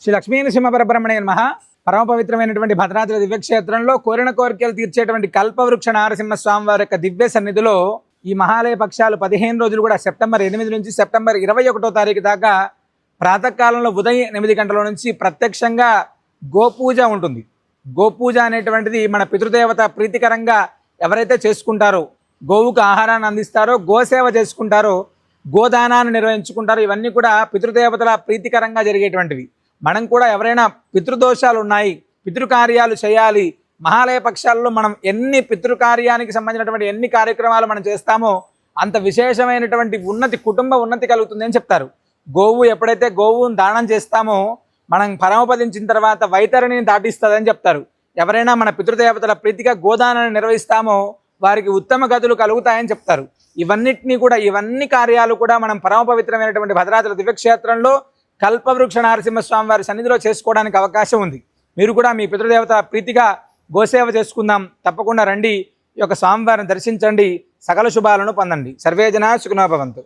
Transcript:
శ్రీ లక్ష్మీనరసింహ పరబ్రహ్మణే నమః. పరమ పవిత్రమైనటువంటి భద్రాద్రి దివ్యక్షేత్రంలో కోరిన కోరికలు తీర్చేటువంటి కల్పవృక్ష నారసింహ స్వామి వారి యొక్క దివ్య సన్నిధిలో ఈ మహాలయ పక్షాలు 15 రోజులు కూడా సెప్టెంబర్ 8 నుంచి సెప్టెంబర్ 21వ తారీఖు దాకా ప్రాతకాలంలో ఉదయం 8 గంటల నుంచి ప్రత్యక్షంగా గోపూజ ఉంటుంది. గోపూజ అనేటువంటిది మన పితృదేవత ప్రీతికరంగా ఎవరైతే చేసుకుంటారో, గోవుకు ఆహారాన్ని అందిస్తారో, గోసేవ చేసుకుంటారో, గోదానాన్ని నిర్వహించుకుంటారో, ఇవన్నీ కూడా పితృదేవతల ప్రీతికరంగా జరిగేటువంటివి. మనం కూడా ఎవరైనా పితృదోషాలు ఉన్నాయి, పితృకార్యాలు చేయాలి, మహాలయ పక్షాల్లో మనం ఎన్ని పితృకార్యానికి సంబంధించినటువంటి ఎన్ని కార్యక్రమాలు మనం చేస్తామో అంత విశేషమైనటువంటి ఉన్నతి, కుటుంబ ఉన్నతి కలుగుతుంది అని చెప్తారు. గోవు ఎప్పుడైతే గోవును దానం చేస్తామో మనం పరమపదించిన తర్వాత వైతరిణిని దాటిస్తుందని చెప్తారు. ఎవరైనా మన పితృదేవతల ప్రీతిగా గోదానాన్ని నిర్వహిస్తామో వారికి ఉత్తమ గతులు కలుగుతాయని చెప్తారు. ఇవన్నీ కార్యాలు కూడా మనం పరమ పవిత్రమైనటువంటి భద్రాద్రి దివ్యక్షేత్రంలో కల్పవృక్ష నరసింహస్వామి వారి సన్నిధిలో చేసుకోవడానికి అవకాశం ఉంది. మీరు కూడా మీ పితృదేవత ప్రీతిగా గోసేవ చేసుకుందాం. తప్పకుండా రండి, ఈ యొక్క స్వామివారిని దర్శించండి, సకల శుభాలను పొందండి. సర్వే జనా సుఖినో భవంతు.